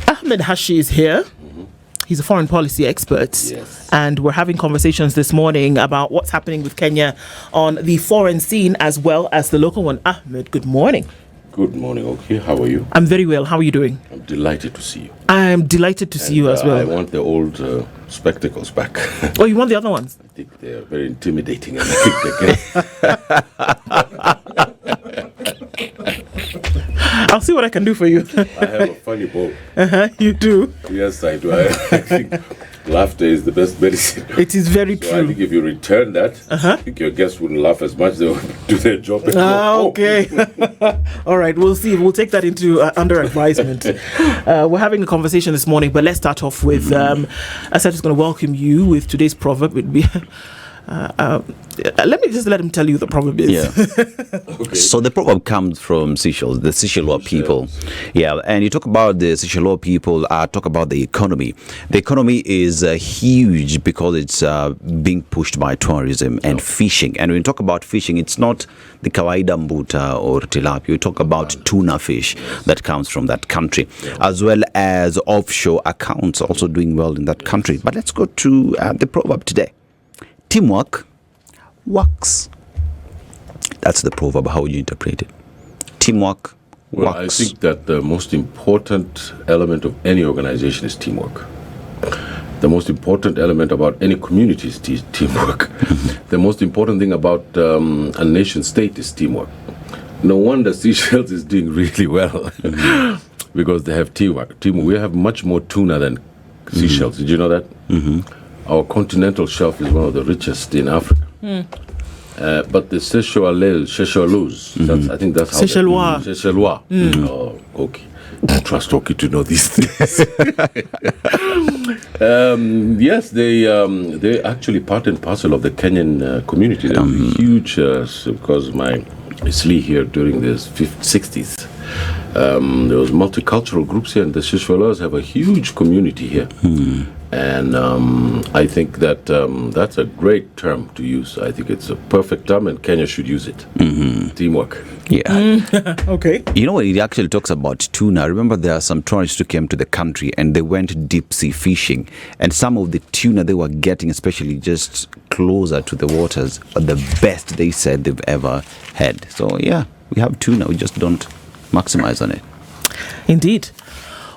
Ahmed Hashi is here. He's a foreign policy expert. Yes. And we're having conversations this morning about what's happening with Kenya on the foreign scene as well as the local one. Ahmed, good morning. Good morning, okay. How are you? I'm very well. How are you doing? I'm delighted to see you. I'm delighted to see you as well. I want the old spectacles back. Oh, you want the other ones? I think they're very intimidating. And I think I'll see what I can do for you. I have a funny bow. You do? Yes, I do. I think laughter is the best medicine. It is very So true. I think if you return that, I think your guests wouldn't laugh as much. They would do their job. And go home. Okay. All right. We'll see. We'll take that into under advisement. We're having a conversation this morning, but let's start off with. I said just going to welcome you with today's proverb. It'd be. Let him tell you the proverb is. Yeah. Okay. So the proverb comes from Seychelles, the Seychellois people. Yeah, and you talk about the Seychellois people, talk about the economy. The economy is huge because it's being pushed by tourism and fishing. And when you talk about fishing, it's not the kawaida mbuta or tilapia. You talk about tuna fish that comes from that country, as well as offshore accounts also doing well in that country. But let's go to the proverb today. Teamwork works. That's the proverb. How would you interpret it? Teamwork Well, works. I think that the most important element of any organization is teamwork. The most important element about any community is teamwork. The most important thing about a nation state is teamwork. No wonder Seychelles is doing really well because they have teamwork. We have much more tuna than Seychelles. Did you know that? Our continental shelf is one of the richest in Africa. But the Seychelles, I think that's how Seychellois. Seychellois. Oh, okay. I trust Oki to know these things. Yes, they're actually part and parcel of the Kenyan community. They're huge because my Isli here during the 60s. There was multicultural groups here, and the Seychellois have a huge community here. And I think that that's a great term to use. I think it's a perfect term, and Kenya should use it. Teamwork. Yeah. Okay. You know, it actually talks about tuna. I remember there are some tourists who came to the country and they went deep sea fishing. And some of the tuna they were getting, especially just closer to the waters, are the best they said they've ever had. So, yeah, we have tuna. We just don't maximize on it. Indeed.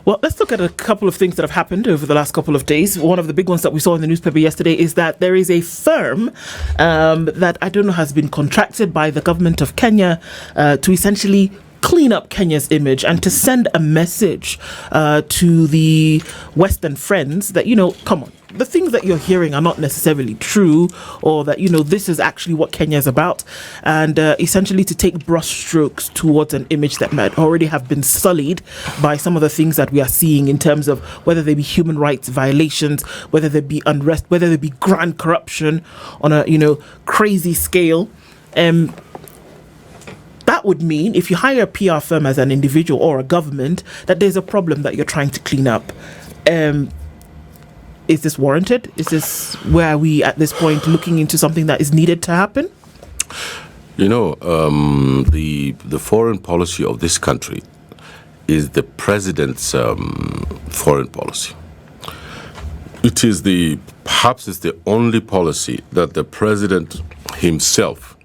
Well, let's look at a couple of things that have happened over the last couple of days. One of the big ones that we saw in the newspaper yesterday is that there is a firm that I don't know has been contracted by the government of Kenya to essentially clean up Kenya's image and to send a message to the Western friends that, come on, the things that you're hearing are not necessarily true, or that, this is actually what Kenya is about, and essentially to take brushstrokes towards an image that might already have been sullied by some of the things that we are seeing in terms of whether they be human rights violations, whether there be unrest, whether there be grand corruption on a, crazy scale. That would mean if you hire a PR firm as an individual or a government, that there's a problem that you're trying to clean up. Is this warranted? Is this where are we at this point looking into something that is needed to happen? The foreign policy of this country is the president's foreign policy. It is perhaps it's the only policy that the president himself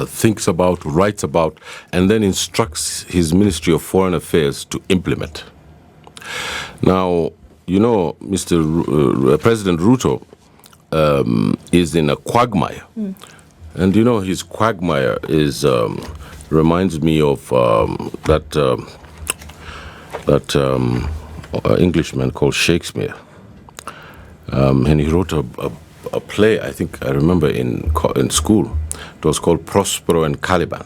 thinks about, writes about, and then instructs his Ministry of Foreign Affairs to implement. Now, Mr. President Ruto is in a quagmire. And, his quagmire reminds me of that Englishman called Shakespeare. And he wrote a play, I think I remember in school. It was called Prospero and Caliban.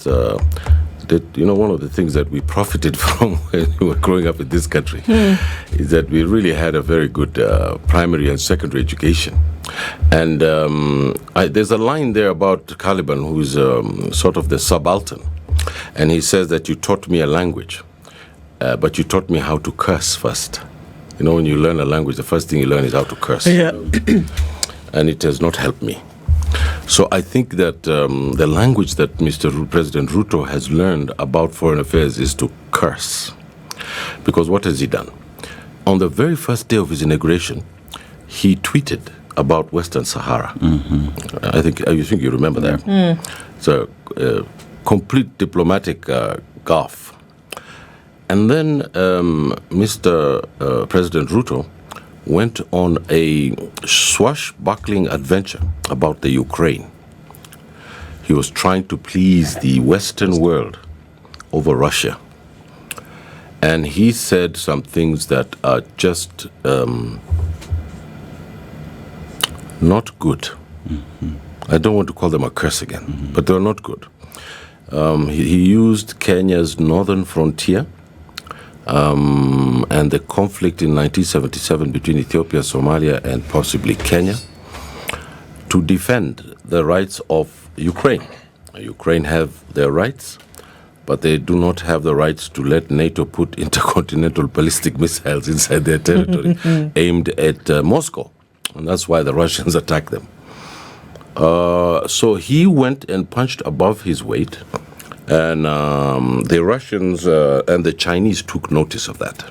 One of the things that we profited from when we were growing up in this country is that we really had a very good primary and secondary education. And there's a line there about Caliban, who's sort of the subaltern. And he says that you taught me a language, but you taught me how to curse first. When you learn a language, the first thing you learn is how to curse. Yeah. And it has not helped me. So I think that the language that President Ruto has learned about foreign affairs is to curse. Because what has he done? On the very first day of his inauguration, he tweeted about Western Sahara. I think you remember that. It's a complete diplomatic gaffe. And then Mr. President Ruto went on a swashbuckling adventure about the Ukraine. He was trying to please the Western world over Russia. And he said some things that are just not good. I don't want to call them a curse again, but they're not good. He used Kenya's northern frontier and the conflict in 1977 between Ethiopia, Somalia, and possibly Kenya to defend the rights of Ukraine. Ukraine have their rights, but they do not have the rights to let NATO put intercontinental ballistic missiles inside their territory aimed at Moscow. And that's why the Russians attacked them. So he went and punched above his weight, and the Russians and the Chinese took notice of that.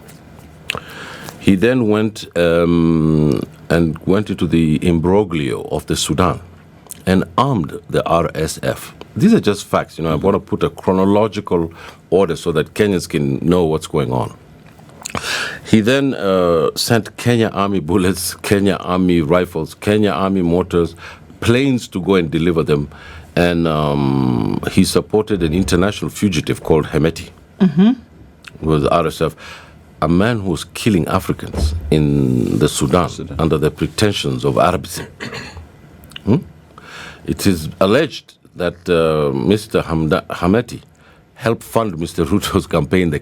He then went into the imbroglio of the Sudan and armed the RSF. These are just facts. I want to put a chronological order so that Kenyans can know what's going on. He then sent Kenya Army bullets, Kenya Army rifles, Kenya Army mortars, planes to go and deliver them. And he supported an international fugitive called Hemeti, who was RSF, a man who was killing Africans in the Sudan under the pretensions of Arabism. It is alleged that Mr. Hemeti helped fund Mr. Ruto's campaign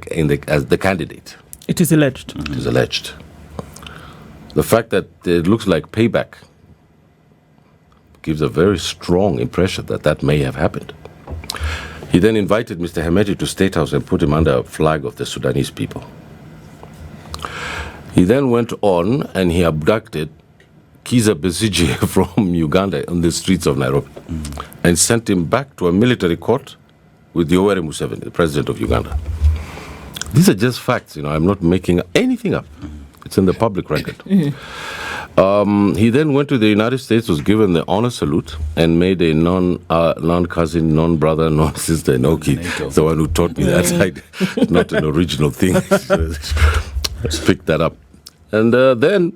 as the candidate. It is alleged. It is alleged. The fact that it looks like payback gives a very strong impression that may have happened. He then invited Mr. Hemeti to State House and put him under a flag of the Sudanese people. He then went on and he abducted Kiza Besigye from Uganda on the streets of Nairobi and sent him back to a military court with Yoweri Museveni, the president of Uganda. These are just facts, I'm not making anything up. It's in the public record. He then went to the United States, was given the honor salute, and made a non-cousin, non-brother, non-sister Inoki, the one who taught me that. Not an original thing. Just picked that up. And then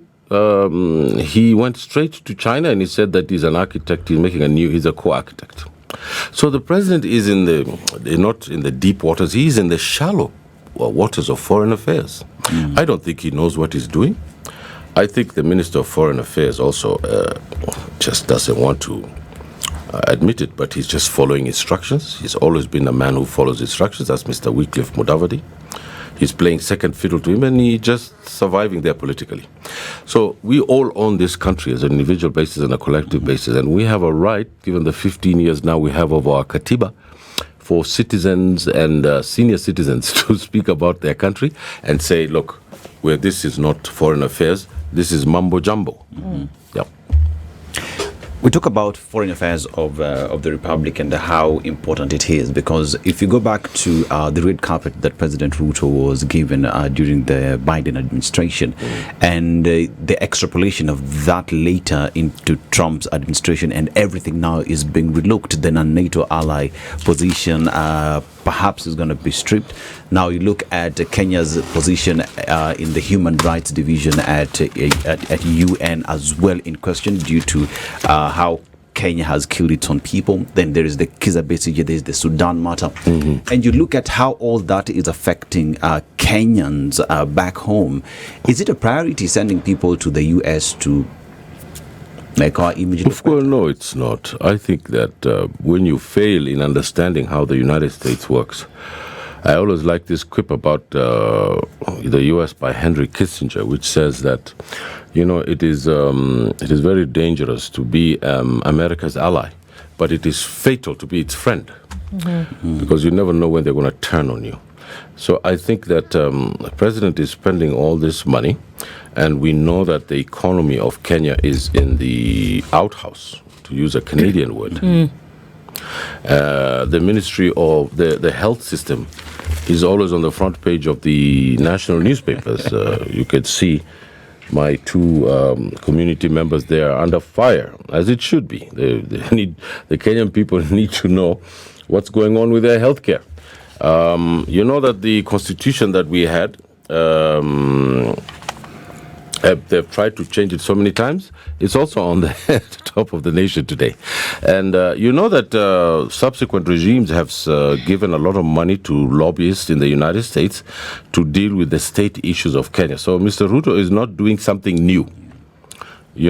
he went straight to China, and he said that he's an architect. He's a co-architect. So the president is not in the deep waters. He's in the shallow waters of foreign affairs. I don't think he knows what he's doing. I think the Minister of Foreign Affairs also just doesn't want to admit it, but he's just following instructions. He's always been a man who follows instructions. That's Mr. Wycliffe Mudavadi. He's playing second fiddle to him, and he's just surviving there politically. So we all own this country as an individual basis and a collective basis, and we have a right, given the 15 years now we have of our Katiba, for citizens and senior citizens to speak about their country and say, look, where this is not foreign affairs, this is mambo jumbo. Yep. We talk about foreign affairs of the Republic and how important it is, because if you go back to the red carpet that President Ruto was given during the Biden administration, and the extrapolation of that later into Trump's administration, and everything now is being relooked, then a NATO ally position perhaps is going to be stripped. Now you look at Kenya's position in the human rights division at UN as well in question due to how Kenya has killed its own people. Then there is the Kizza Besigye, there is the Sudan matter. And you look at how all that is affecting Kenyans back home. Is it a priority sending people to the US to make our image? Of course, no, it's not. I think that when you fail in understanding how the United States works, I always like this quip about the U.S. by Henry Kissinger, which says that, it is very dangerous to be America's ally, but it is fatal to be its friend, because you never know when they're going to turn on you. So I think that the president is spending all this money, and we know that the economy of Kenya is in the outhouse, to use a Canadian word. The Ministry of the health system is always on the front page of the national newspapers. You can see my two community members there are under fire, as it should be. The Kenyan people need to know what's going on with their health care. You know that the constitution that we had, they've tried to change it so many times. It's also on the top of the nation today. And you know that subsequent regimes have given a lot of money to lobbyists in the United States to deal with the state issues of Kenya. So Mr. Ruto is not doing something new. We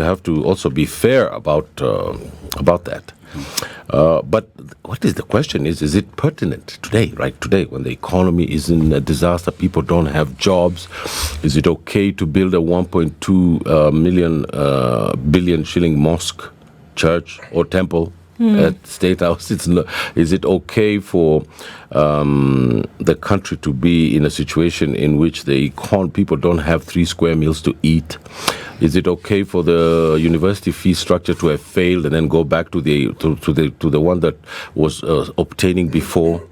have to also be fair about that. But what is the question is it pertinent today, right? Today, when the economy is in a disaster, people don't have jobs, is it okay to build a 1.2 billion shilling mosque, church, or temple at State House? Is it okay for the country to be in a situation in which people don't have 3 square meals to eat? Is it okay for the university fee structure to have failed and then go back to the one that was obtaining before?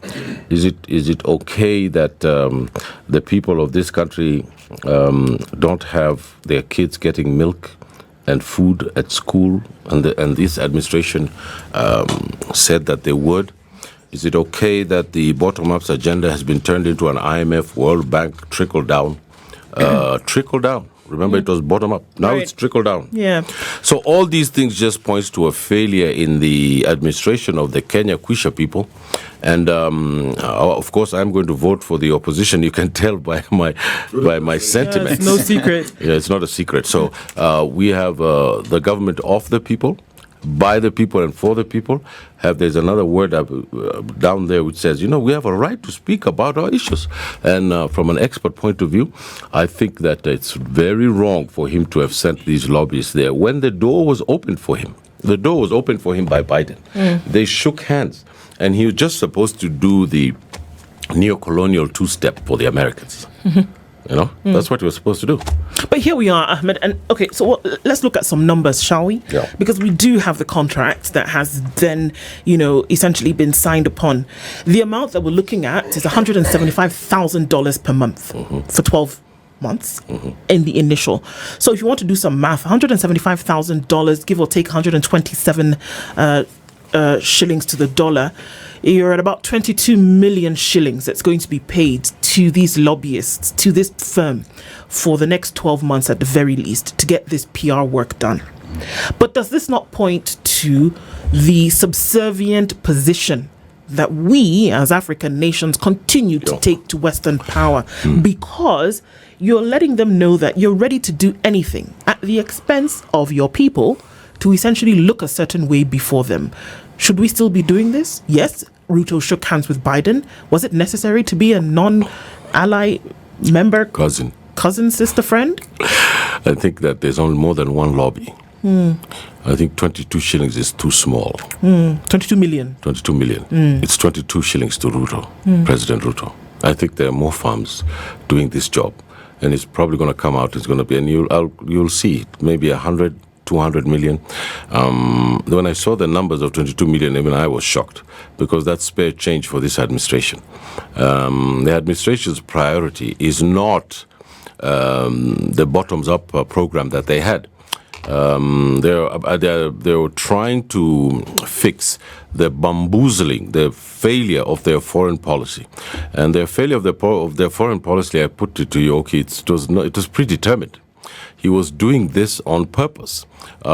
Is it okay that the people of this country don't have their kids getting milk and food at school, and this administration said that they would? Is it okay that the bottom-up agenda has been turned into an IMF, World Bank trickle down? Trickle down. Remember, it was bottom up. Now it's trickle down. Yeah. So all these things just points to a failure in the administration of the Kenya Kwisha people. And of course, I'm going to vote for the opposition. You can tell by my sentiments. It's no secret. Yeah, it's not a secret. So we have the government of the people, by the people and for the people. There's another word down there which says, we have a right to speak about our issues. And from an expert point of view, I think that it's very wrong for him to have sent these lobbyists there when the door was opened for him. The door was opened for him by Biden. They shook hands, and he was just supposed to do the neo-colonial two-step for the Americans. That's what he was supposed to do. But here we are, Ahmed. And okay, so let's look at some numbers, shall we? Yeah. Because we do have the contract that has then, essentially been signed upon. The amount that we're looking at is $175,000 per month for 12 months in the initial. So if you want to do some math, $175,000, give or take 127 shillings to the dollar, you're at about 22 million shillings that's going to be paid to these lobbyists, to this firm, for the next 12 months at the very least, to get this PR work done. But does this not point to the subservient position that we as African nations continue to take to Western power? Because you're letting them know that you're ready to do anything at the expense of your people to essentially look a certain way before them. Should we still be doing this? Yes, Ruto shook hands with Biden. Was it necessary to be a non-ally member? Cousin, sister, friend? I think that there's only more than one lobby. I think 22 shillings is too small. 22 million. 22 million. It's 22 shillings to Ruto, President Ruto. I think there are more farms doing this job, and it's probably going to come out. It's going to be, and you'll see it, maybe 100, 200 million. When I saw the numbers of 22 million, even I was shocked, because that's spare change for this administration. The administration's priority is not the bottoms-up program that they had. They were trying to fix the bamboozling, the failure of their foreign policy, and their failure of their foreign policy. I put it to you, okay, it was predetermined. He was doing this on purpose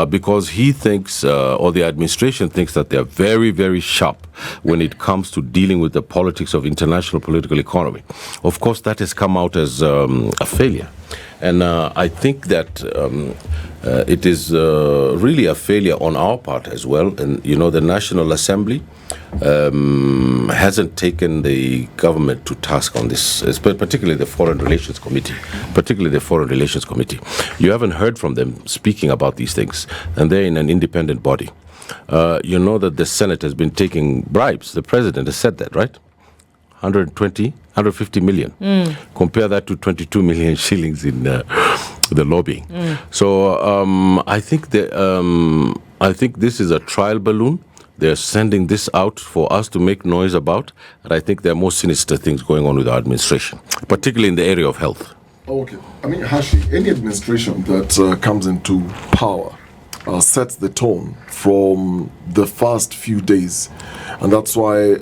because he thinks, or the administration thinks, that they are very, very sharp when it comes to dealing with the politics of international political economy. Of course, that has come out as a failure. And I think that it is really a failure on our part as well. And, the National Assembly hasn't taken the government to task on this, particularly the Foreign Relations Committee. You haven't heard from them speaking about these things, and they're in an independent body. You know that the Senate has been taking bribes. The president has said that, right? 150 million. Compare that to 22 million shillings in the lobbying. So I think this is a trial balloon They're sending this out for us to make noise about, and I think there are more sinister things going on with our administration, particularly in the area of health. Okay. I mean, Hashi, any administration that comes into power sets the tone from the first few days. And that's why,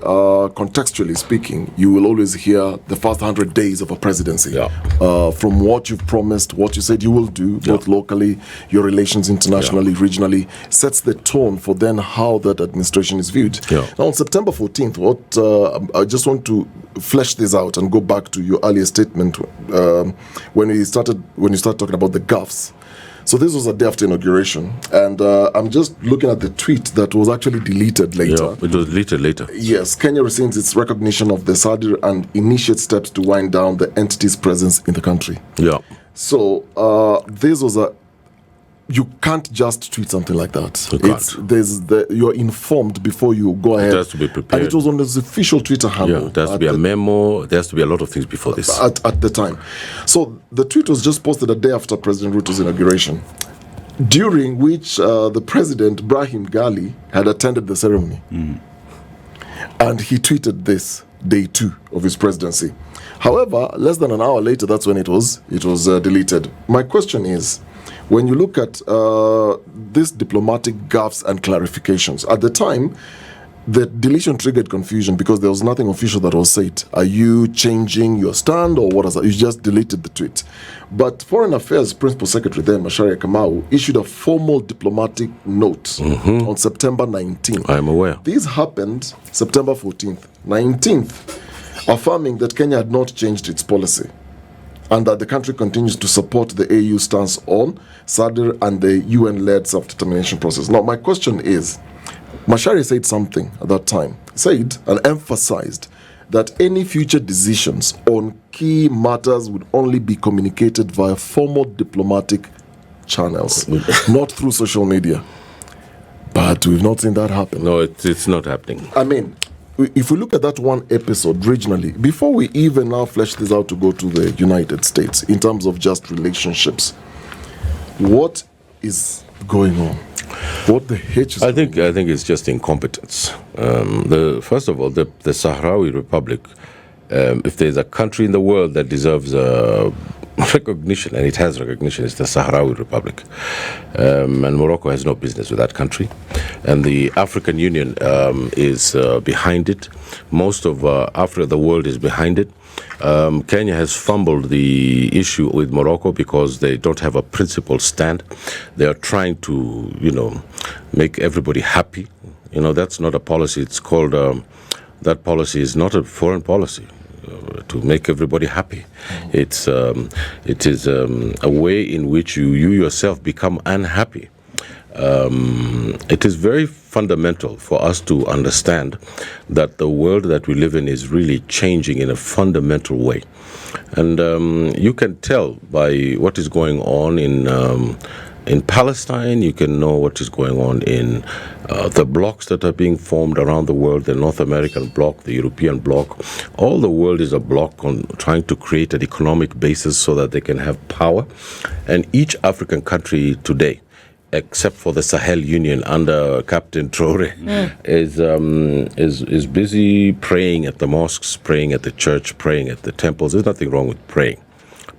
contextually speaking, you will always hear the first 100 days of a presidency. From what you've promised, what you said you will do, both locally, your relations internationally, regionally, sets the tone for then how that administration is viewed. Now, on September 14th, I just want to flesh this out and go back to your earlier statement when you started talking about the gaffes. So this was a day after inauguration, and I'm just looking at the tweet that was actually deleted later. Yeah, it was deleted later. Yes, Kenya rescinds its recognition of the SADR and initiates steps to wind down the entity's presence in the country. Yeah. So this was you can't just tweet something like that. You can't. You're informed before you go ahead. It has to be prepared. And it was on his official Twitter handle. Yeah, there has to be a memo. There has to be a lot of things before this. At the time. So the tweet was just posted a day after President Ruto's inauguration, during which the president, Brahim Gali, had attended the ceremony. And he tweeted this, day 2 of his presidency. However, less than an hour later, that's when it was deleted. My question is, when you look at these diplomatic gaffes and clarifications, at the time, the deletion triggered confusion because there was nothing official that was said. Are you changing your stand or what is that? You just deleted the tweet. But Foreign Affairs Principal Secretary then, Macharia Kamau, issued a formal diplomatic note on September 19th. I am aware. This happened September 14th, 19th, affirming that Kenya had not changed its policy and that the country continues to support the AU stance on SADR and the UN-led self-determination process. Now, my question is, Macharia said something at that time, said and emphasized that any future decisions on key matters would only be communicated via formal diplomatic channels, not through social media. But we've not seen that happen. No, it's not happening. I mean, if we look at that one episode regionally, before we even now flesh this out to go to the United States in terms of just relationships, what is going on? What the H is I think it's just incompetence. First of all, the Sahrawi Republic, if there's a country in the world that deserves recognition, and it has recognition, it's the Sahrawi Republic. And Morocco has no business with that country. And the African Union is behind it. Most of Africa, the world is behind it. Kenya has fumbled the issue with Morocco because they don't have a principled stand. They are trying to, make everybody happy. That's not a policy. It's called, that policy is not a foreign policy. To make everybody happy. It is a way in which you yourself become unhappy. It is very fundamental for us to understand that the world that we live in is really changing in a fundamental way. And you can tell by what is going on in Palestine. You can know what is going on in the blocs that are being formed around the world, the North American bloc, the European bloc. All the world is a bloc on trying to create an economic basis so that they can have power. And each African country today, except for the Sahel Union under Captain Traore, is busy praying at the mosques, praying at the church, praying at the temples. There's nothing wrong with praying.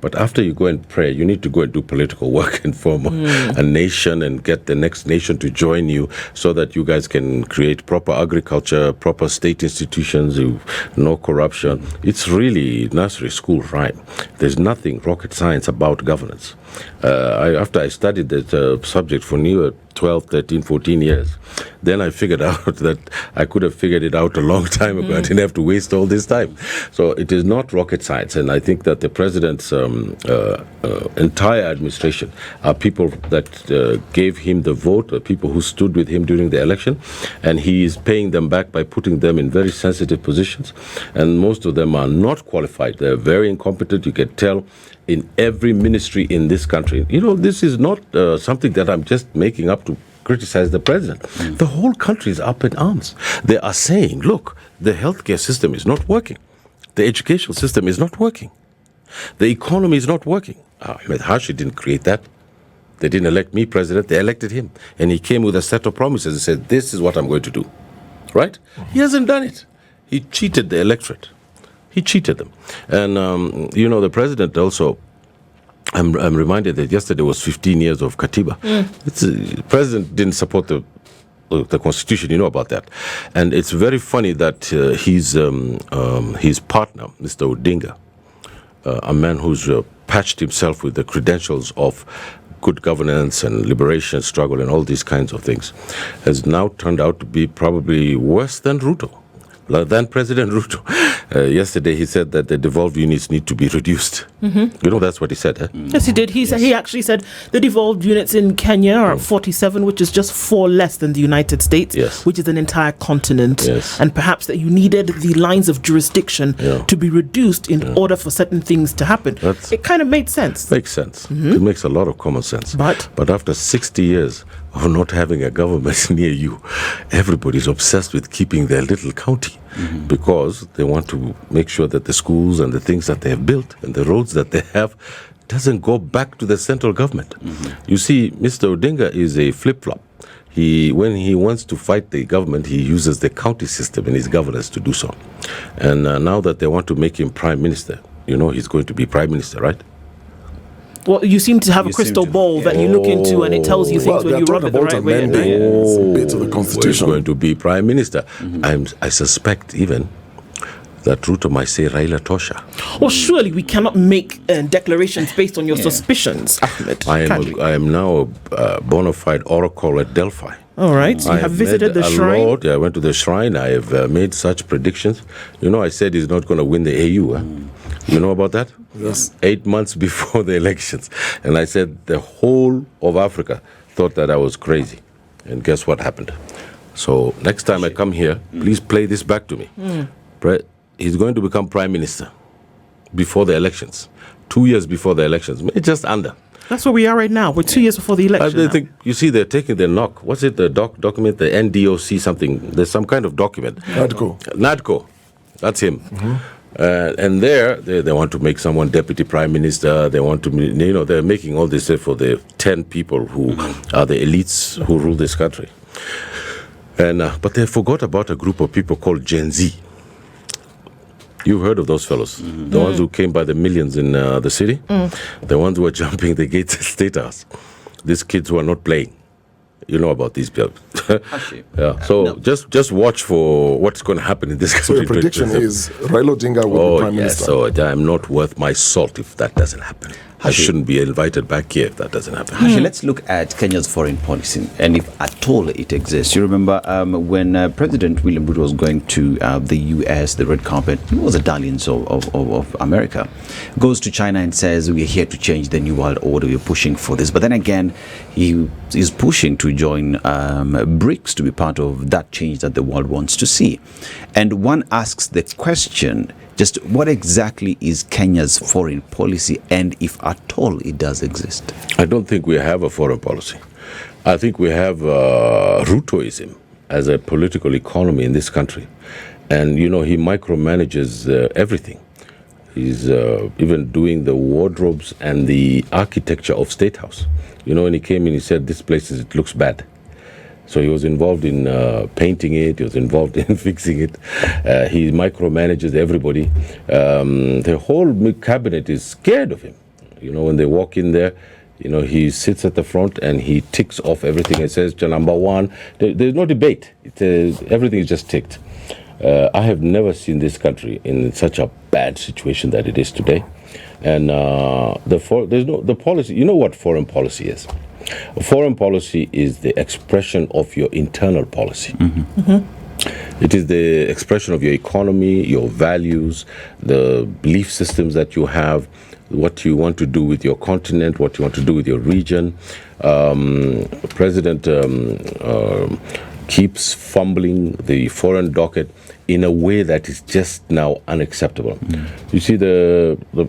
But after you go and pray, you need to go and do political work and form a nation and get the next nation to join you so that you guys can create proper agriculture, proper state institutions, no corruption. It's really nursery school rhyme. There's nothing rocket science about governance. After I studied that subject for 12, 13, 14 years, then I figured out that I could have figured it out a long time ago. I didn't have to waste all this time. So it is not rocket science. And I think that the president's entire administration are people that gave him the vote, people who stood with him during the election, and he is paying them back by putting them in very sensitive positions. And most of them are not qualified. They're very incompetent. You can tell in every ministry in this country. This is not something that I'm just making up to criticize the president. The whole country is up in arms. They are saying, look, the healthcare system is not working. The educational system is not working. The economy is not working. Ahmed Hashi didn't create that. They didn't elect me president. They elected him. And he came with a set of promises and said, this is what I'm going to do. right? He hasn't done it. He cheated the electorate. He cheated them. And, the president also, I'm reminded that yesterday was 15 years of Katiba. The president didn't support the Constitution, you know about that. And it's very funny that his partner, Mr. Odinga, a man who's patched himself with the credentials of good governance and liberation struggle and all these kinds of things, has now turned out to be probably worse than Ruto. Than President Ruto. Yesterday he said that the devolved units need to be reduced. That's what he said. Eh? Yes, he did. He actually said the devolved units in Kenya are at 47, which is just 4 less than the United States, which is an entire continent. And perhaps that you needed the lines of jurisdiction to be reduced in order for certain things to happen. It kind of made sense. Makes sense. It makes a lot of common sense. But after 60 years of not having a government near you, everybody's obsessed with keeping their little county because they want to make sure that the schools and the things that they have built and the roads that they have doesn't go back to the central government. You see, Mr. Odinga is a flip-flop. When he wants to fight the government, he uses the county system in his governance to do so. And now that they want to make him prime minister, he's going to be prime minister, right? Well, you seem to have a crystal ball that you look into and it tells you things when you rub it the right way. Bits of the Constitution. He's going to be prime minister. I suspect even that Ruto might say Raila Tosha. Well, surely we cannot make declarations based on your suspicions, Ahmed. I am now a bona fide oracle at Delphi. All right, so you have visited the shrine? I went to the shrine. I have made such predictions. I said he's not going to win the AU. You know about that? Yes. 8 months before the elections. And I said the whole of Africa thought that I was crazy. And guess what happened? So next time I come here, please play this back to me. He's going to become prime minister before the elections. 2 years before the elections. Just under. That's where we are right now. We're 2 years before the election. You see, they're taking the knock. What's it, the document, the NDOC something? There's some kind of document. NADCO. That's him. And they want to make someone deputy prime minister. They want to, they're making all this for the 10 people who are the elites who rule this country. And but they forgot about a group of people called Gen Z. You've heard of those fellows, the ones who came by the millions in the city, the ones who are jumping the gates at State House. These kids who are not playing. You know about these people. Hashi. So just watch for what's going to happen in this country. So your prediction is Raila Odinga will be prime minister? So I'm not worth my salt if that doesn't happen. I shouldn't be invited back here if that doesn't happen. Hashi, let's look at Kenya's foreign policy and if at all it exists. You remember when President William Ruto was going to the US, the red carpet, he was a darling of America. Goes to China and says, we're here to change the new world order, we're pushing for this. But then again, he is pushing to join BRICS to be part of that change that the world wants to see. And one asks the question, just what exactly is Kenya's foreign policy, and if at all it does exist? I don't think we have a foreign policy. I think we have Rutoism as a political economy in this country. And, he micromanages everything. He's even doing the wardrobes and the architecture of State House. When he came in, he said, this place, it looks bad. So he was involved in painting it. He was involved in fixing it. He micromanages everybody. The whole cabinet is scared of him. When they walk in there, he sits at the front and he ticks off everything and says, number one, there's no debate. Everything is just ticked. I have never seen this country in such a bad situation that it is today. And the policy, you know what foreign policy is? Foreign policy is the expression of your internal policy. It is the expression of your economy, your values, the belief systems that you have, what you want to do with your continent, what you want to do with your region. President keeps fumbling the foreign docket in a way that is just now unacceptable. You see,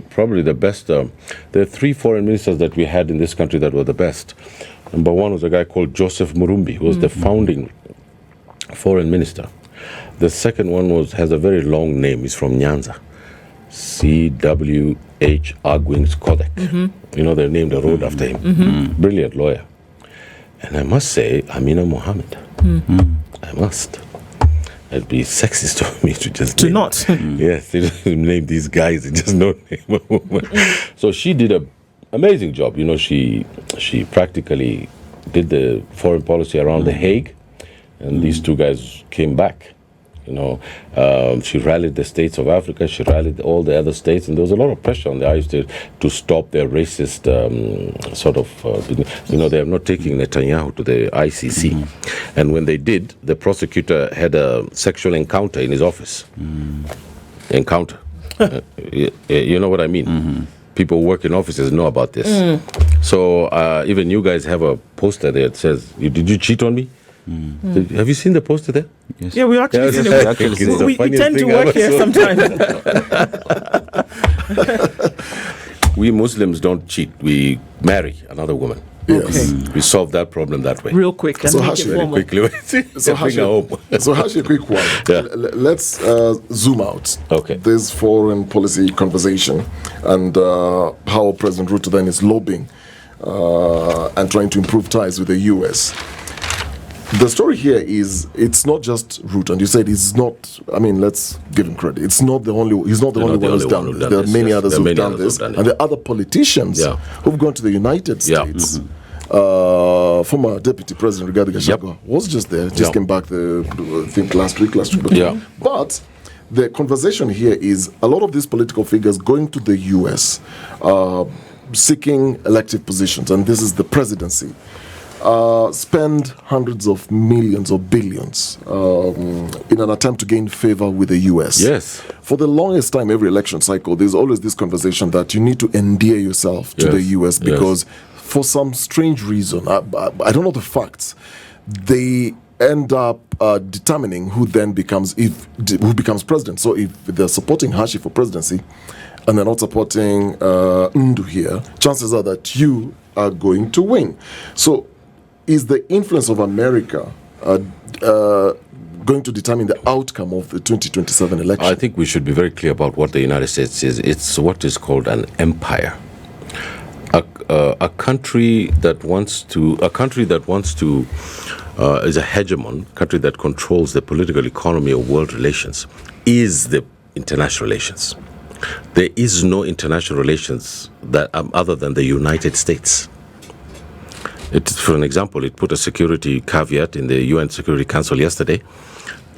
probably the best, there are 3 foreign ministers that we had in this country that were the best. Number one was a guy called Joseph Murumbi, who was the founding foreign minister. The second one has a very long name. He's from Nyanza. C.W.H. Agwing's Kodak. They named a road after him. Brilliant lawyer. And I must say, Amina Mohammed. I must. It'd be sexist of me to just To name- not. Yes, they don't name these guys. They just don't name a woman. So she did an amazing job. She practically did the foreign policy around The Hague, and these two guys came back. She rallied the states of Africa. She rallied all the other states, and there was a lot of pressure on the Irish to stop their racist they are not taking Netanyahu to the ICC, and when they did, the prosecutor had a sexual encounter in his office. Encounter, you know what I mean? People who work in offices know about this. So even you guys have a poster there that says, "Did you cheat on me?" Have you seen the poster there? Yes. Yeah, we actually Yeah, seen it's it. actually the We funniest tend to thing work ever here saw. sometimes. We Muslims don't cheat. We marry another woman. Yes. We solve that problem that way. Real quick and So make Hashi, it very formal. Quickly. So Bring her home. Hashi, a quick one. Yeah. Let's zoom out. Okay. This foreign policy conversation and how President Ruto then is lobbying and trying to improve ties with the U.S. The story here is it's not just Ruto, and you said he's not. I mean, let's give him credit. It's not the only. He's not the only one who's done this. There are many others who've done this, and there are other politicians Yeah. who've gone to the United Yeah. States. Former Deputy President Rigathi Gachagua was just there. Just came back, I think last week. Yeah. But the conversation here is a lot of these political figures going to the U.S. Seeking elective positions, and this is the presidency. Spend hundreds of millions or billions in an attempt to gain favor with the U.S. Yes. For the longest time, every election cycle, there's always this conversation that you need to endear yourself to the Yes. U.S. because for some strange reason, I don't know the facts, they end up determining who then becomes president. So if they're supporting Hashi for presidency and they're not supporting Ndu here, chances are that you are going to win. So is the influence of America going to determine the outcome of the 2027 election? I think we should be very clear about what the United States is. It's what is called an empire. A country that wants to is a hegemon, country that controls the political economy of world relations, is the international relations. There is no international relations that other than the United States. For an example, it put a security caveat in the UN Security Council yesterday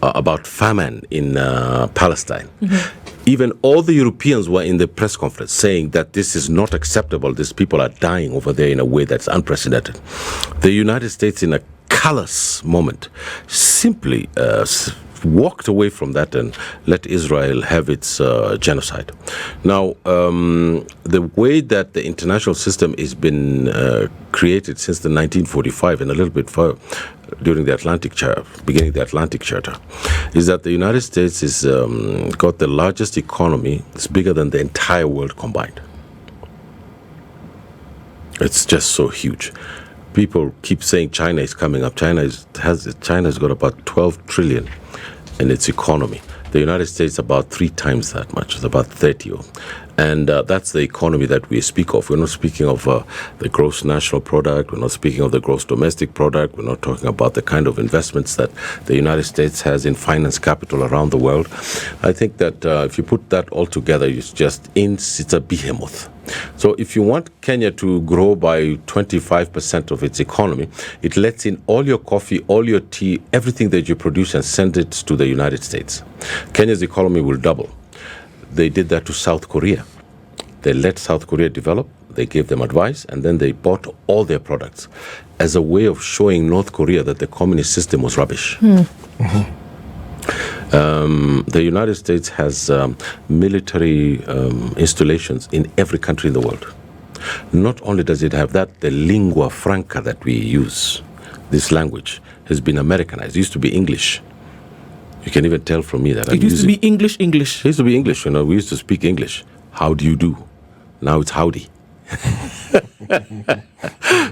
about famine in Palestine. Even all the Europeans were in the press conference saying that this is not acceptable. These people are dying over there in a way that's unprecedented. The United States, in a callous moment, simply walked away from that and let Israel have its genocide. Now, the way that the international system has been created since the 1945 and a little bit further during the beginning of the Atlantic Charter, is that the United States is got the largest economy. It's bigger than the entire world combined. It's just so huge. People keep saying China is coming up. China's got about 12 trillion in its economy. The United States about 3 times that much. It's about 30. And that's the economy that we speak of. We're not speaking of the gross national product. We're not speaking of the gross domestic product. We're not talking about the kind of investments that the United States has in finance capital around the world. I think that if you put that all together, it's a behemoth. So if you want Kenya to grow by 25% of its economy, it lets in all your coffee, all your tea, everything that you produce and send it to the United States. Kenya's economy will double. They did that to South Korea. They let South Korea develop, they gave them advice, and then they bought all their products as a way of showing North Korea that the communist system was rubbish. The United States has military installations in every country in the world. Not only does it have that, the lingua franca that we use, this language, has been Americanized. It used to be English. You can even tell from me that It used to be English. It used to be English. We used to speak English. How do you do? Now it's howdy.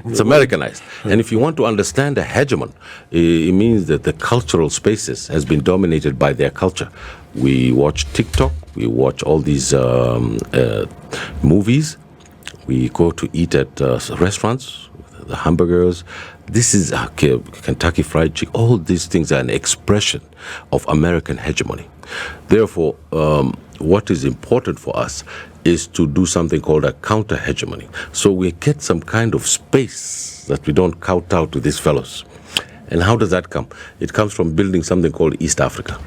It's Americanized. And if you want to understand a hegemon, it means that the cultural spaces has been dominated by their culture. We watch TikTok, we watch all these movies, we go to eat at restaurants. the hamburgers. This is Kentucky Fried Chicken. All these things are an expression of American hegemony. Therefore, what is important for us is to do something called a counter-hegemony. So we get some kind of space that we don't kowtow to these fellows. And how does that come? It comes from building something called East Africa.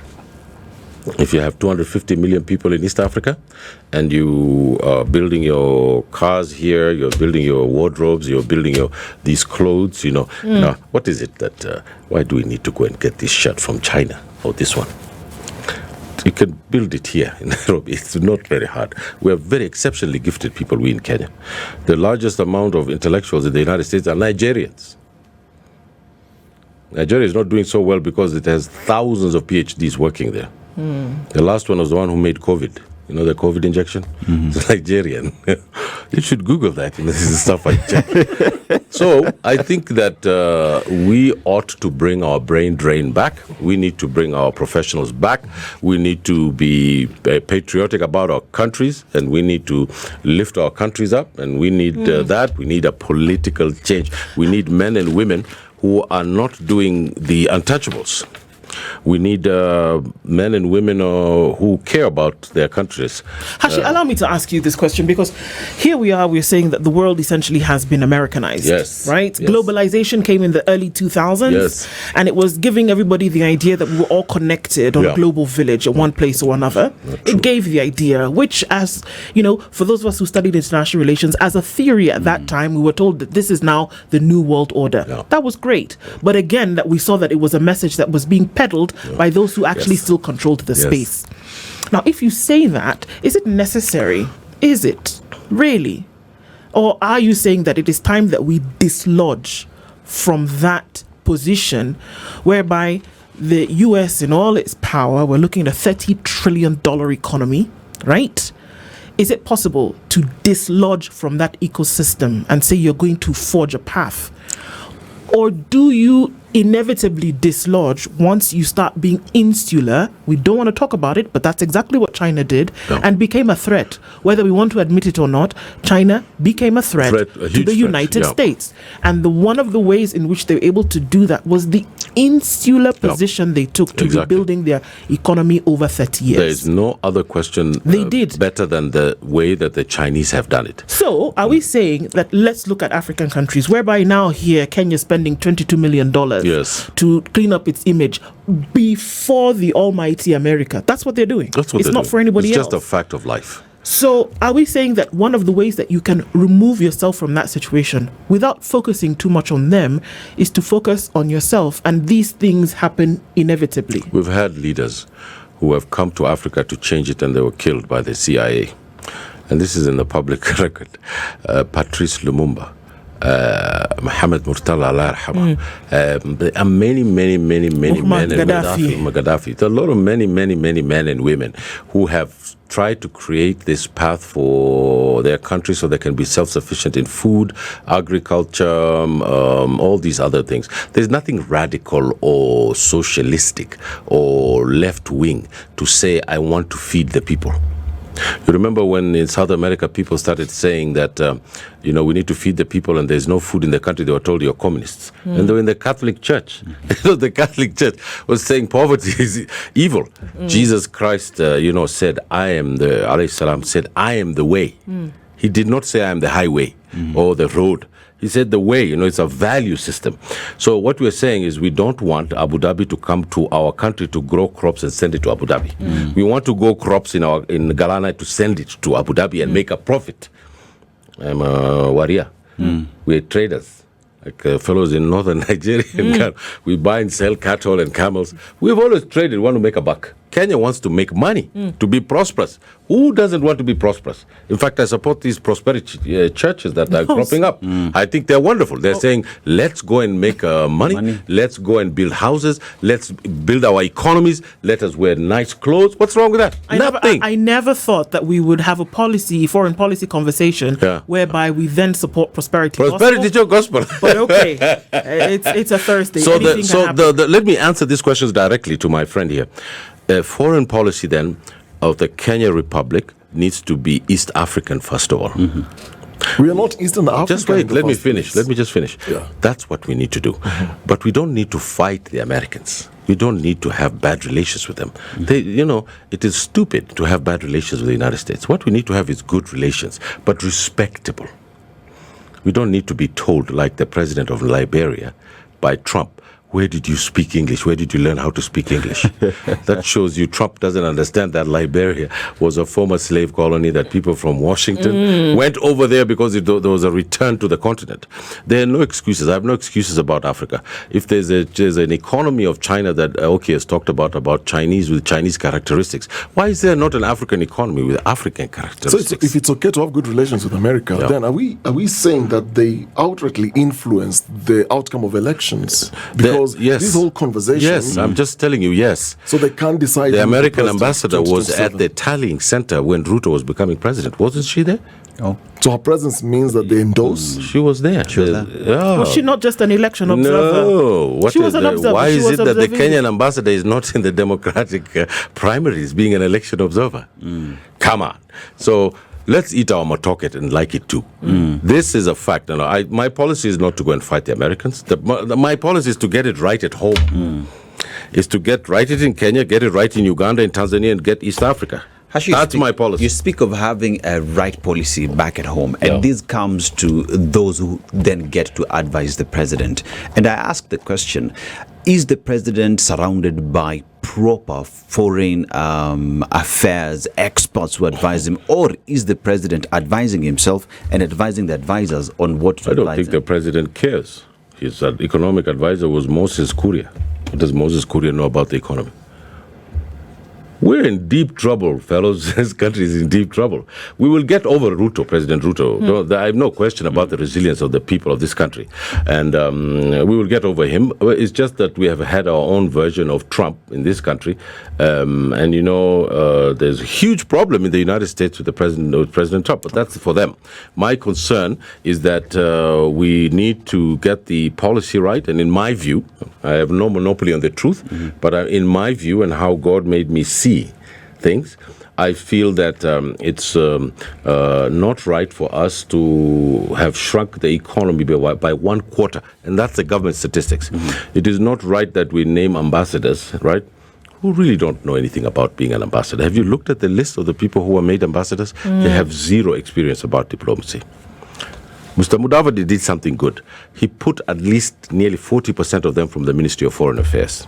If you have 250 million people in East Africa and you are building your cars here, you're building your wardrobes, you're building these clothes, now, what is it that, why do we need to go and get this shirt from China or this one? You can build it here in Nairobi. It's not very hard. We are very exceptionally gifted people, we in Kenya. The largest amount of intellectuals in the United States are Nigerians. Nigeria is not doing so well because it has thousands of PhDs working there. The last one was the one who made COVID. The COVID injection? It's Nigerian. You should Google that. This is stuff I check. So I think that we ought to bring our brain drain back. We need to bring our professionals back. We need to be patriotic about our countries, and we need to lift our countries up. And we need that. We need a political change. We need men and women who are not doing the untouchables. We need men and women who care about their countries. Hashi, allow me to ask you this question, because here we're saying that the world essentially has been Americanized. Yes. Right? Yes. Globalization came in the early 2000s. Yes. And it was giving everybody the idea that we were all connected on a global village in one place or another. It gave the idea, which, as for those of us who studied international relations, as a theory at that time, we were told that this is now the new world order. Yeah. That was great. But again, that we saw that it was a message that was being peddled by those who actually still controlled the space. Now, if you say that, is it necessary? Is it really? Or are you saying that it is time that we dislodge from that position whereby the US, in all its power, we're looking at a $30 trillion economy, right? Is it possible to dislodge from that ecosystem and say you're going to forge a path? Or do you inevitably dislodge once you start being insular? We don't want to talk about it, but that's exactly what China did and became a threat. Whether we want to admit it or not, China became a threat to the United States. And one of the ways in which they were able to do that was the insular position they took to rebuilding their economy over 30 years. There is no other question they did better than the way that the Chinese have done it. So are we saying that let's look at African countries, whereby now here Kenya is spending $22 million to clean up its image before the almighty America? That's what they're doing. It's not for anybody else. It's just a fact of life. So are we saying that one of the ways that you can remove yourself from that situation without focusing too much on them is to focus on yourself, and these things happen inevitably? We've had leaders who have come to Africa to change it and they were killed by the CIA. And this is in the public record. Patrice Lumumba, Mohammed Murtala, Allah yarhamah. There are many men and Gaddafi. There are a lot of many men and women who have tried to create this path for their country so they can be self-sufficient in food, agriculture, all these other things. There's nothing radical or socialistic or left-wing to say, I want to feed the people. You remember when in South America people started saying that, we need to feed the people and there's no food in the country, they were told you're communists. And they were in the Catholic Church. The Catholic Church was saying poverty is evil. Jesus Christ, said, I am the way. He did not say I am the highway or the road. He said the way, it's a value system. So what we're saying is we don't want Abu Dhabi to come to our country to grow crops and send it to Abu Dhabi. We want to grow crops in Galana to send it to Abu Dhabi and make a profit. I'm a warrior. We're traders. Like fellows in northern Nigeria. We buy and sell cattle and camels. We've always traded, want to make a buck. Kenya wants to make money, to be prosperous. Who doesn't want to be prosperous? In fact, I support these prosperity churches that are cropping up. I think they're wonderful. They're saying, let's go and make money. Let's go and build houses. Let's build our economies. Let us wear nice clothes. What's wrong with that? Nothing. I never thought that we would have a foreign policy conversation whereby we then support prosperity. Prosperity gospel. But okay, it's a Thursday. Let me answer these questions directly to my friend here. Foreign policy then of the Kenya Republic needs to be East African first of all. We are not Eastern Africa. Just wait, let me finish. Let me just finish. Yeah. That's what we need to do. But we don't need to fight the Americans. We don't need to have bad relations with them. It is stupid to have bad relations with the United States. What we need to have is good relations, but respectable. We don't need to be told, like the president of Liberia, by Trump, where did you speak English? Where did you learn how to speak English? That shows you Trump doesn't understand that Liberia was a former slave colony, that people from Washington went over there because there was a return to the continent. There are no excuses. I have no excuses about Africa. If there's an economy of China that has talked about Chinese with Chinese characteristics, why is there not an African economy with African characteristics? So if it's okay to have good relations with America, then are we saying that they outrightly influenced the outcome of elections? Because this whole conversation... Yes, I'm just telling you, yes. So they can't decide... The American ambassador was at the tallying center when Ruto was becoming president. Wasn't she there? Oh. So her presence means that they endorse? She was there. Was she not just an election observer? No. She was an observer. Why is it that the observing. Kenyan ambassador is not in the Democratic primaries being an election observer? Come on. So... let's eat our matoket and like it too. This is a fact. My policy is not to go and fight the Americans. My policy is to get it right at home. Is to get right it in Kenya, get it right in Uganda, in Tanzania, and get East Africa. Hashi, that's my policy. You speak of having a right policy back at home, and this comes to those who then get to advise the president. And I ask the question, is the president surrounded by proper foreign affairs experts who advise him, or is the president advising himself and advising the advisors on what to advise? I don't think the president cares. His economic advisor was Moses Kuria. What does Moses Kuria know about the economy? We're in deep trouble, fellows. This country is in deep trouble. We will get over Ruto, President Ruto. No, I have no question about the resilience of the people of this country. And we will get over him. It's just that we have had our own version of Trump in this country. There's a huge problem in the United States with President Trump, but that's for them. My concern is that we need to get the policy right. And in my view, I have no monopoly on the truth, but in my view and how God made me see things, I feel that it's not right for us to have shrunk the economy by 1/4, and that's the government statistics. It is not right that we name ambassadors, right, who really don't know anything about being an ambassador. Have you looked at the list of the people who were made ambassadors? They have zero experience about diplomacy. Mr. Mudavadi did something good. He put at least nearly 40% of them from the Ministry of Foreign Affairs.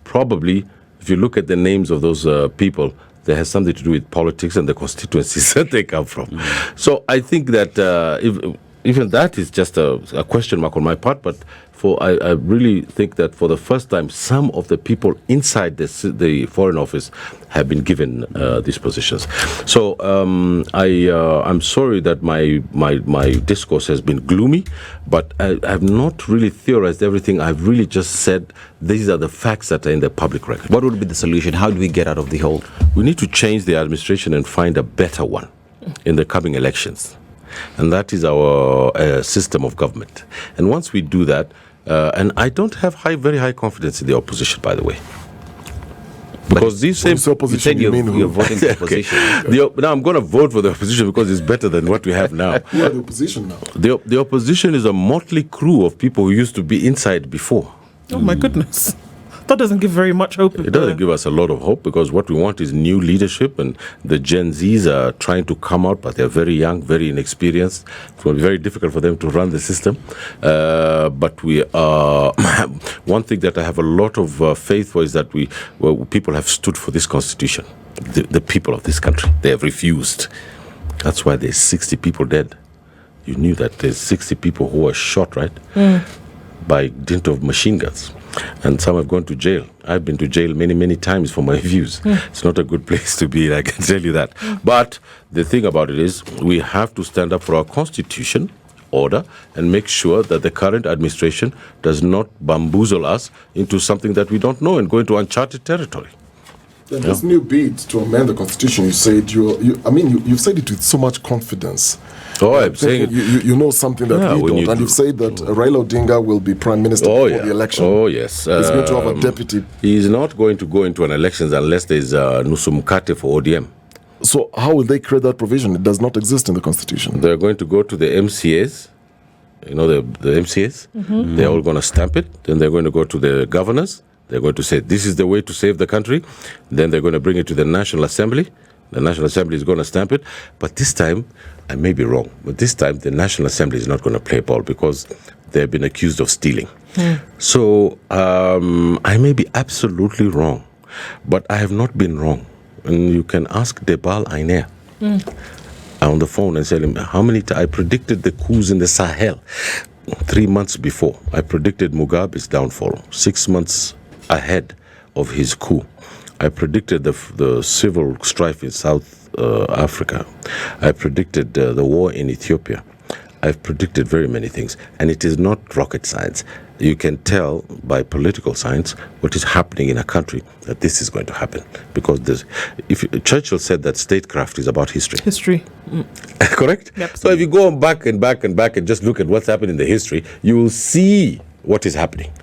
Probably, if you look at the names of those people, that has something to do with politics and the constituencies that they come from. So I think that even that is just a question mark on my part, but I really think that for the first time, some of the people inside the Foreign Office have been given these positions. So I'm sorry that my discourse has been gloomy, but I have not really theorized everything. I've really just said these are the facts that are in the public record. What would be the solution? How do we get out of the hole? We need to change the administration and find a better one in the coming elections. And that is our system of government. And once we do that, and I don't have very high confidence in the opposition, by the way. Because these same opposition, you're voting for opposition. Now I'm going to vote for the opposition because it's better than what we have now. Who are the opposition now? The opposition is a motley crew of people who used to be inside before. Oh my goodness. That doesn't give very much hope. It doesn't give us a lot of hope because what we want is new leadership, and the Gen Zs are trying to come out, but they're very young, very inexperienced. It will be very difficult for them to run the system. But we are one thing that I have a lot of faith for is that people have stood for this constitution. The people of this country, they have refused. That's why there's 60 people dead. You knew that there's 60 people who were shot, right? By dint of machine guns. And some have gone to jail. I've been to jail many, many times for my views. It's not a good place to be, I can tell you that. But the thing about it is we have to stand up for our constitution, order, and make sure that the current administration does not bamboozle us into something that we don't know and go into uncharted territory. Then this new bid to amend the constitution, you said you've said it with so much confidence. Oh, I'm saying you know something that we don't, and you've said that Raila Odinga will be prime minister before the election. Oh yes, he's going to have a deputy. He's not going to go into an elections unless there's Nusumkate for ODM. So how will they create that provision? It does not exist in the Constitution. They're going to go to the MCAs, the MCAs. They're all going to stamp it. Then they're going to go to the governors. They're going to say, this is the way to save the country. Then they're going to bring it to the National Assembly. The National Assembly is going to stamp it. But this time, I may be wrong, but this time the National Assembly is not going to play ball because they've been accused of stealing. So I may be absolutely wrong, but I have not been wrong. And you can ask Debal Ainea on the phone and tell him how many times I predicted the coups in the Sahel 3 months before. I predicted Mugabe's downfall 6 months ahead of his coup. I predicted the civil strife in South Africa. I predicted the war in Ethiopia. I've predicted very many things, and it is not rocket science. You can tell by political science what is happening in a country that this is going to happen. Because Churchill said that statecraft is about history. History. Correct? Yep. So if you go back and back and back and just look at what's happened in the history, you will see what is happening.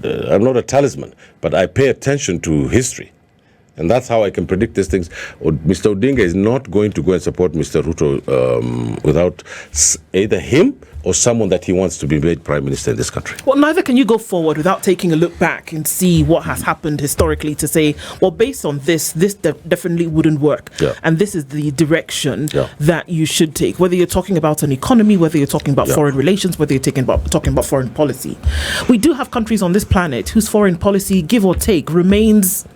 I'm not a talisman, but I pay attention to history. And that's how I can predict these things. Mr. Odinga is not going to go and support Mr. Ruto without either him or someone that he wants to be made prime minister in this country. Well, neither can you go forward without taking a look back and see what has happened historically to say, well, based on this definitely wouldn't work. Yeah. And this is the direction Yeah. that you should take. Whether you're talking about an economy, whether you're talking about foreign relations, whether you're talking about foreign policy. We do have countries on this planet whose foreign policy, give or take, remains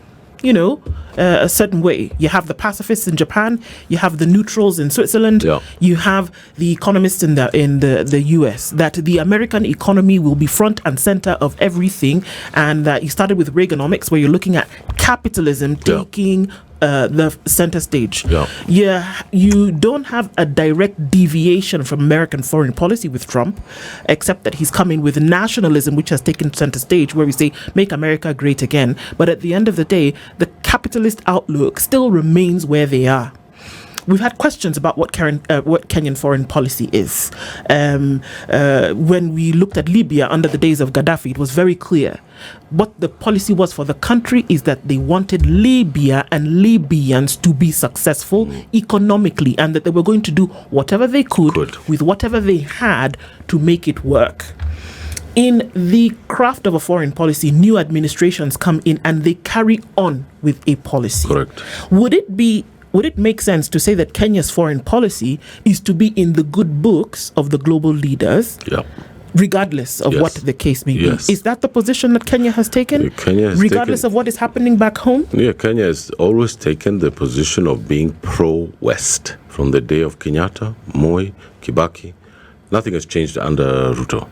a certain way. You have the pacifists in Japan, you have the neutrals in Switzerland, you have the economists in the US, that the American economy will be front and center of everything, and that you started with Reaganomics, where you're looking at capitalism taking the center stage. You don't have a direct deviation from American foreign policy with Trump, except that he's coming with nationalism, which has taken center stage, where we say, make America great again. But at the end of the day, the capitalist outlook still remains where they are. We've had questions about what Kenyan foreign policy is. When we looked at Libya under the days of Gaddafi, it was very clear. What the policy was for the country is that they wanted Libya and Libyans to be successful economically, and that they were going to do whatever they could with whatever they had to make it work. In the craft of a foreign policy, new administrations come in and they carry on with a policy. Correct. Would it make sense to say that Kenya's foreign policy is to be in the good books of the global leaders, regardless of what the case may be? Is that the position that Kenya has taken? Regardless of what is happening back home? Yeah, Kenya has always taken the position of being pro-West. From the day of Kenyatta, Moi, Kibaki, nothing has changed under Ruto.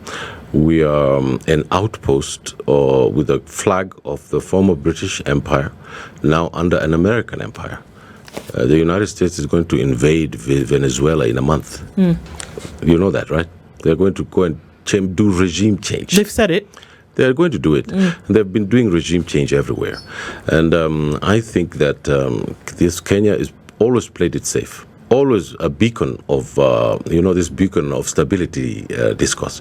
We are an outpost with a flag of the former British Empire, now under an American empire. The United States is going to invade Venezuela in a month. You know that, right? They're going to go and do regime change. They've said it. They're going to do it. And they've been doing regime change everywhere. And I think that this Kenya has always played it safe. Always a beacon of, this beacon of stability discourse,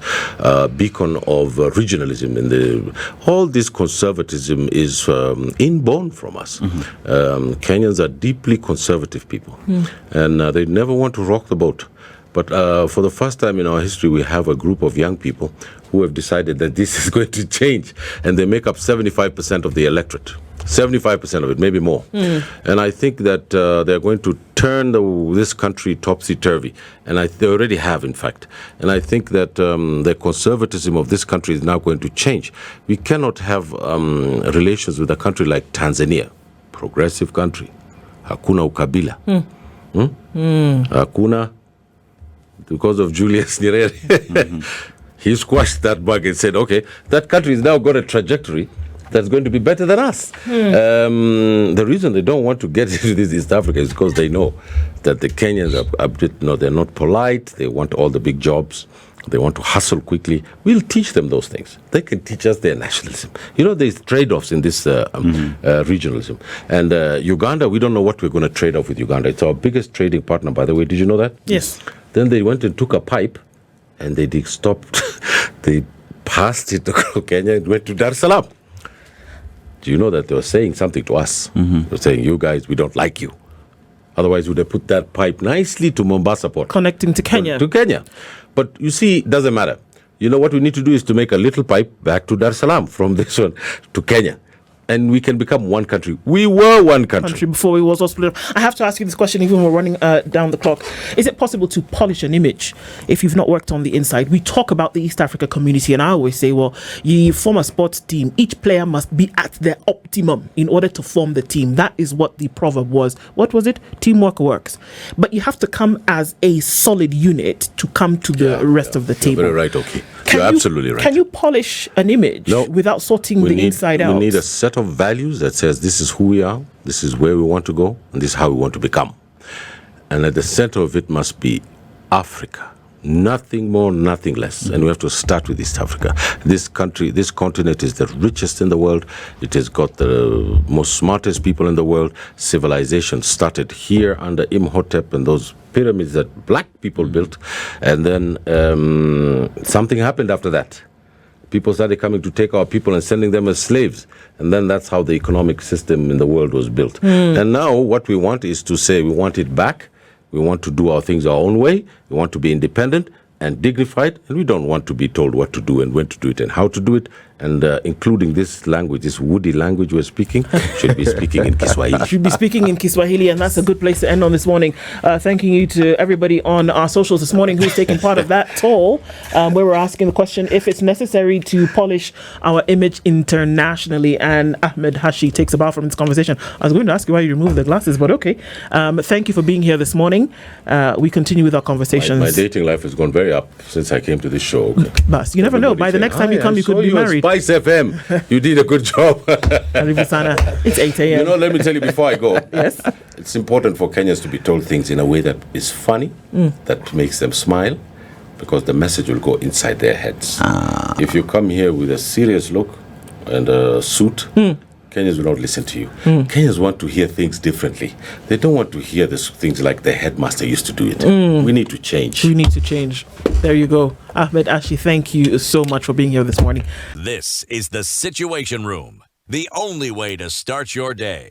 beacon of regionalism. All this conservatism is inborn from us. Kenyans are deeply conservative people, and they never want to rock the boat. But for the first time in our history, we have a group of young people who have decided that this is going to change, and they make up 75% of the electorate. 75% of it, maybe more. And I think that they're going to turn this country topsy-turvy. And they already have, in fact. And I think that the conservatism of this country is now going to change. We cannot have relations with a country like Tanzania, progressive country. Hakuna ukabila. Hakuna, because of Julius Nyerere. He squashed that bug and said, okay, that country has now got a trajectory that's going to be better than us. The reason they don't want to get into this East Africa is because they know that the Kenyans they're not polite. They want all the big jobs. They want to hustle quickly. We'll teach them those things. They can teach us their nationalism. There's trade-offs in this regionalism. And Uganda, we don't know what we're going to trade off with Uganda. It's our biggest trading partner, by the way. Did you know that? Yes. Then they went and took a pipe, and they stopped. They passed it to Kenya and went to Dar es Salaam. Do you know that they were saying something to us? They were saying, you guys, we don't like you. Otherwise, we would have put that pipe nicely to Mombasa port. Connecting to Kenya. To Kenya. But you see, it doesn't matter. You know what we need to do is to make a little pipe back to Dar es Salaam from this one to Kenya. And we can become one country. We were one country. Before we was all split up. I have to ask you this question, even when we're running down the clock. Is it possible to polish an image if you've not worked on the inside? We talk about the East Africa community, and I always say, well, you form a sports team. Each player must be at their optimum in order to form the team. That is what the proverb was. What was it? Teamwork works. But you have to come as a solid unit to come to the rest of the table. You're very right, okay. You're absolutely right. Can you polish an image without sorting the inside out? We need a set of values that says this is who we are, this is where we want to go, and this is how we want to become. And at the center of it must be Africa. Nothing more, nothing less. And we have to start with East Africa. This country, this continent is the richest in the world. It has got the most smartest people in the world. Civilization started here under Imhotep and those pyramids that black people built. And then something happened after that. People started coming to take our people and sending them as slaves. And then that's how the economic system in the world was built. And now what we want is to say we want it back. We want to do our things our own way. We want to be independent and dignified, and we don't want to be told what to do and when to do it and how to do it. And including this language, this woody language we're speaking, should be speaking in Kiswahili. Should be speaking in Kiswahili, and that's a good place to end on this morning. Thanking you to everybody on our socials this morning who's taking part of that poll, where we're asking the question if it's necessary to polish our image internationally. And Ahmed Hashi takes a bow from this conversation. I was going to ask you why you removed the glasses, but okay. Thank you for being here this morning. We continue with our conversations. My dating life has gone very up since I came to this show. Okay. But you never know. By the next time you come, you could be married. SpiceFM, you did a good job. It's 8 a.m. You know, let me tell you before I go. Yes. It's important for Kenyans to be told things in a way that is funny, that makes them smile, because the message will go inside their heads. If you come here with a serious look and a suit, Kenyans will not listen to you. Kenyans want to hear things differently. They don't want to hear these things like the headmaster used to do it. We need to change. We need to change. There you go. Ahmed Hashi, thank you so much for being here this morning. This is The Situation Room, the only way to start your day.